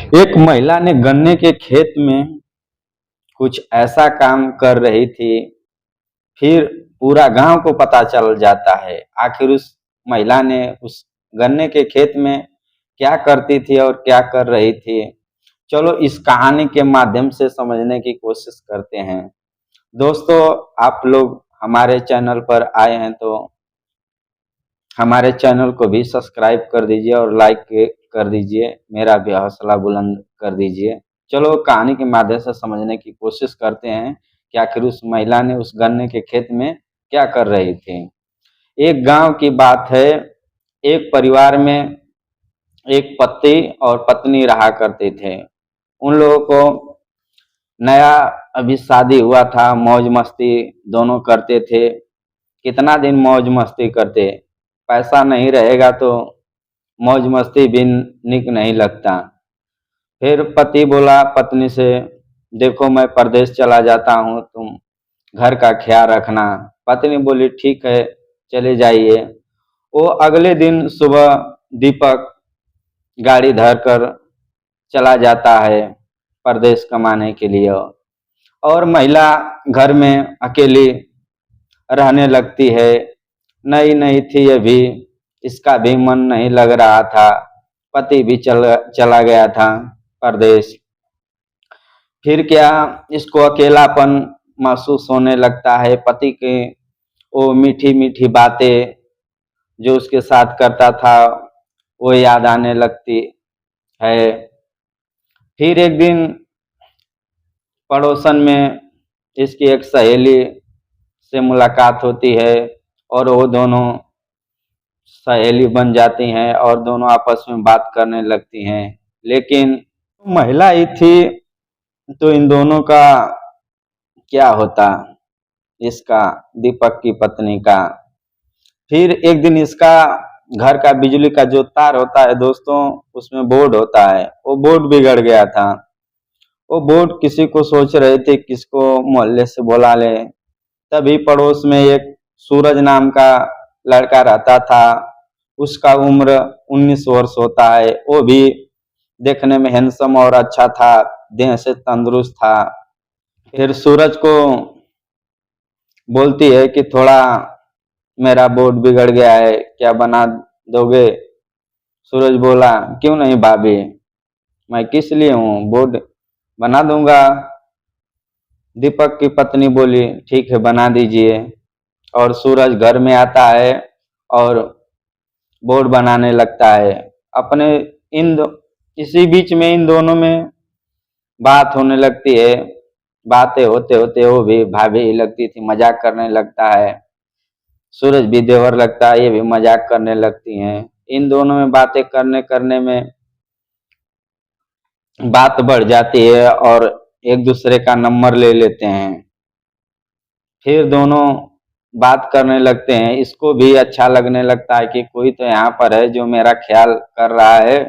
एक महिला ने गन्ने के खेत में कुछ ऐसा काम कर रही थी, फिर पूरा गांव को पता चल जाता है। आखिर उस महिला ने उस गन्ने के खेत में क्या करती थी और क्या कर रही थी। चलो इस कहानी के माध्यम से समझने की कोशिश करते हैं। दोस्तों, आप लोग हमारे चैनल पर आए हैं तो हमारे चैनल को भी सब्सक्राइब कर दीजिए और लाइक कर दीजिए, मेरा भी हौसला बुलंद कर दीजिए। चलो कहानी के माध्यम से समझने की कोशिश करते हैं कि आखिर उस महिला ने उस गन्ने के खेत में क्या कर रही थी। एक गांव की बात है। एक परिवार में एक पति और पत्नी रहा करते थे। उन लोगों को नया अभी शादी हुआ था, मौज मस्ती दोनों करते थे। कितना दिन मौज मस्ती करते, पैसा नहीं रहेगा तो मौज मस्ती भी निक नहीं लगता। फिर पति बोला पत्नी से, देखो मैं परदेश चला जाता हूँ, तुम घर का ख्याल रखना। पत्नी बोली ठीक है, चले जाइए। वो अगले दिन सुबह दीपक गाड़ी धर कर चला जाता है परदेश कमाने के लिए, और महिला घर में अकेली रहने लगती है। नई नई थी अभी, इसका भी मन नहीं लग रहा था। पति भी चला गया था परदेश। फिर क्या, इसको अकेलापन महसूस होने लगता है। पति के वो मीठी मीठी बातें जो उसके साथ करता था वो याद आने लगती है। फिर एक दिन पड़ोसन में इसकी एक सहेली से मुलाकात होती है और वो दोनों सहेली बन जाती हैं और दोनों आपस में बात करने लगती हैं। लेकिन महिला ही थी तो इन दोनों का क्या होता, इसका, दीपक की पत्नी का। फिर एक दिन इसका घर का बिजली का जो तार होता है दोस्तों, उसमें बोर्ड होता है, वो बोर्ड बिगड़ गया था। वो बोर्ड किसी को सोच रहे थे किसको मोहल्ले से बुला ले। तभी पड़ोस में एक सूरज नाम का लड़का रहता था। उसका उम्र 19 वर्ष होता है। वो भी देखने में हैंडसम और अच्छा था, देह से तंदुरुस्त था। फिर सूरज को बोलती है कि थोड़ा मेरा बोर्ड बिगड़ गया है, क्या बना दोगे। सूरज बोला क्यों नहीं भाभी, मैं किस लिए हूँ, बोर्ड बना दूंगा। दीपक की पत्नी बोली ठीक है बना दीजिए। और सूरज घर में आता है और बोर्ड बनाने लगता है अपने। इसी बीच में इन दोनों में बात होने लगती है। बातें होते होते वो भी भाभी लगती थी, मजाक करने लगता है। सूरज भी देवर लगता है, ये भी मजाक करने लगती हैं। इन दोनों में बातें करने करने में बात बढ़ जाती है और एक दूसरे का नंबर ले लेते हैं। फिर दोनों बात करने लगते हैं। इसको भी अच्छा लगने लगता है कि कोई तो यहाँ पर है जो मेरा ख्याल कर रहा है।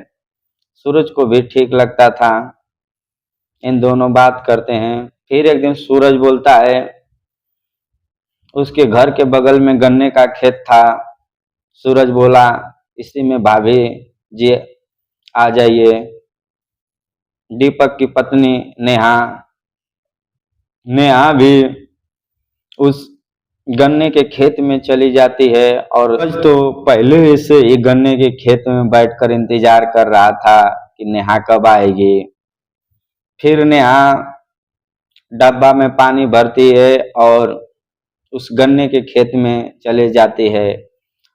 सूरज को भी ठीक लगता था। इन दोनों बात करते हैं। फिर एक दिन सूरज बोलता है, उसके घर के बगल में गन्ने का खेत था। सूरज बोला इसी में भाभी जी आ जाइए। दीपक की पत्नी नेहा नेहा भी उस गन्ने के खेत में चली जाती है। और सूरज तो पहले से ही गन्ने के खेत में बैठकर इंतजार कर रहा था कि नेहा कब आएगी। फिर नेहा डब्बा में पानी भरती है और उस गन्ने के खेत में चले जाती है।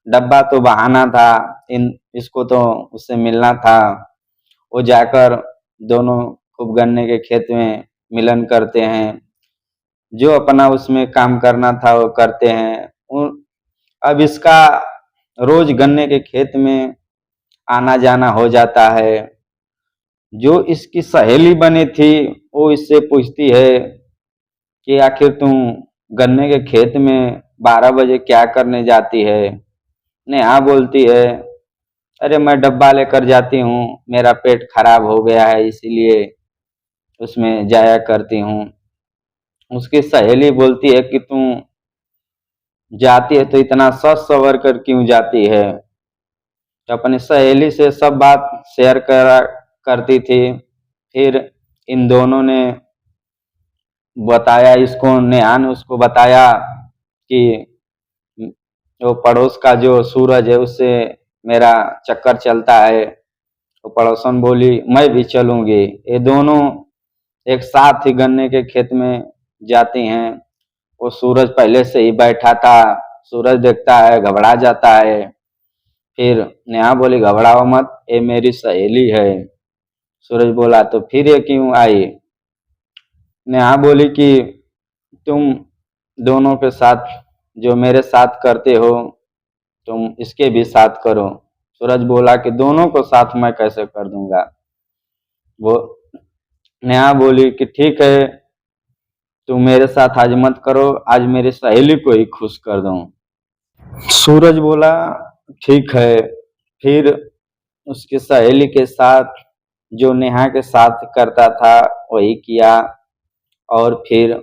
डब्बा तो बहाना था, इसको तो उससे मिलना था। वो जाकर दोनों खूब गन्ने के खेत में मिलन करते हैं। जो अपना उसमें काम करना था वो करते हैं। अब इसका रोज गन्ने के खेत में आना जाना हो जाता है। जो इसकी सहेली बनी थी वो इससे पूछती है कि आखिर तुम गन्ने के खेत में 12 बजे क्या करने जाती है। नेहा बोलती है अरे मैं डब्बा लेकर जाती हूँ, मेरा पेट खराब हो गया है इसीलिए उसमें जाया करती हूँ। उसकी सहेली बोलती है कि तुम जाती है तो इतना सच सवर कर क्यों जाती है। तो अपनी सहेली से सब बात शेयर करती थी। फिर इन दोनों ने बताया, इसको नेहा ने उसको बताया कि वो पड़ोस का जो सूरज है उससे मेरा चक्कर चलता है। तो पड़ोसन बोली मैं भी चलूंगी। ये दोनों एक साथ ही गन्ने के खेत में जाती हैं। वो सूरज पहले से ही बैठा था। सूरज देखता है, घबरा जाता है। फिर नेहा बोली घबराओ मत, ये मेरी सहेली है। सूरज बोला तो फिर ये क्यों आई? नेहा बोली कि तुम दोनों के साथ जो मेरे साथ करते हो तुम इसके भी साथ करो। सूरज बोला कि दोनों को साथ मैं कैसे कर दूंगा। वो नेहा बोली कि ठीक है, तुम मेरे साथ आज मत करो, आज मेरी सहेली को ही खुश कर दो। सूरज बोला ठीक है। फिर उसकी सहेली के साथ जो नेहा के साथ करता था वही किया। और फिर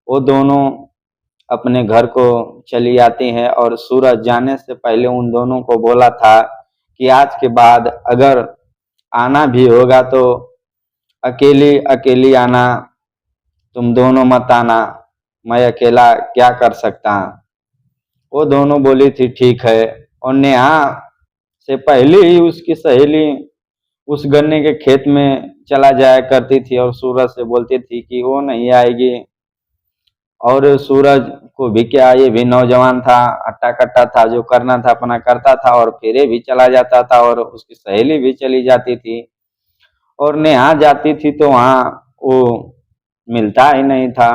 वो दोनों अपने घर को चली आती हैं और सूरज जाने से पहले उन दोनों को बोला था कि आज के बाद अगर आना भी होगा तो अकेली अकेली आना, तुम दोनों मत आना, मैं अकेला क्या कर सकता। वो दोनों बोली थी ठीक है। और नेहा से पहले ही उसकी सहेली उस गन्ने के खेत में चला जाया करती थी और सूरज से बोलती थी कि वो नहीं आएगी। और सूरज को भी क्या, ये भी नौजवान था, हट्टा कट्टा था, जो करना था अपना करता था और फिर ये भी चला जाता था और उसकी सहेली भी चली जाती थी। और नेहा जाती थी तो वहाँ वो मिलता ही नहीं था।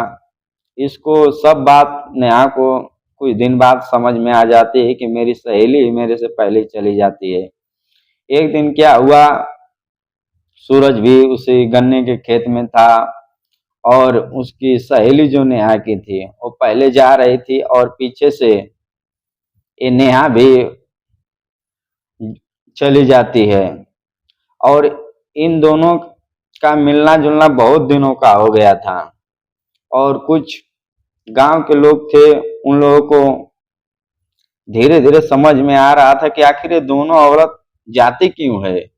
इसको सब बात नेहा को कुछ दिन बाद समझ में आ जाती है कि मेरी सहेली मेरे से पहले चली जाती है। एक दिन क्या हुआ, सूरज भी उसी गन्ने के खेत में था और उसकी सहेली जो नेहा की थी वो पहले जा रही थी और पीछे से ये नेहा भी चली जाती है। और इन दोनों का मिलना जुलना बहुत दिनों का हो गया था। और कुछ गांव के लोग थे, उन लोगों को धीरे धीरे समझ में आ रहा था कि आखिर ये दोनों औरत जाती क्यों है।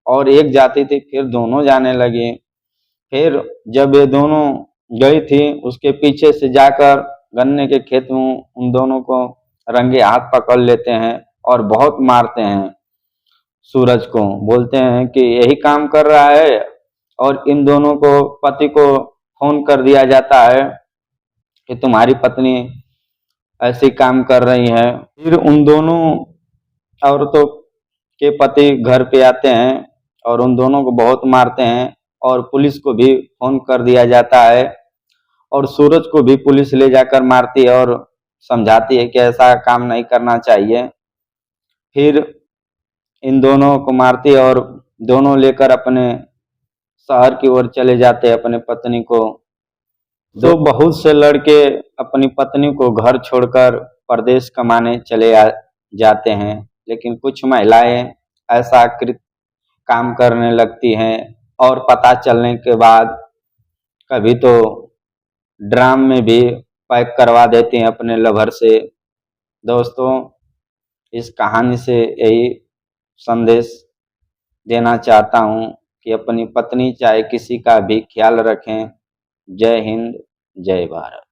और एक जाती थी फिर दोनों जाने लगे। फिर जब ये दोनों गई थी उसके पीछे से जाकर गन्ने के खेत में उन दोनों को रंगे हाथ पकड़ लेते हैं और बहुत मारते हैं। सूरज को बोलते हैं कि यही काम कर रहा है। और इन दोनों को पति को फोन कर दिया जाता है कि तुम्हारी पत्नी ऐसे काम कर रही है। फिर उन दोनों औरतों के पति घर पे आते हैं और उन दोनों को बहुत मारते हैं और पुलिस को भी फोन कर दिया जाता है। और सूरज को भी पुलिस ले जाकर मारती है और समझाती है कि ऐसा काम नहीं करना चाहिए। फिर इन दोनों को मारती है और दोनों लेकर अपने शहर की ओर चले जाते हैं अपने पत्नी को। तो बहुत से लड़के अपनी पत्नी को घर छोड़कर परदेश कमाने जाते हैं। लेकिन कुछ महिलाएं ऐसा काम करने लगती हैं और पता चलने के बाद कभी तो ड्राम में भी पैक करवा देती हैं अपने लवर से। दोस्तों, इस कहानी से यही संदेश देना चाहता हूँ कि अपनी पत्नी चाहे किसी का भी ख्याल रखें। जय हिंद, जय भारत।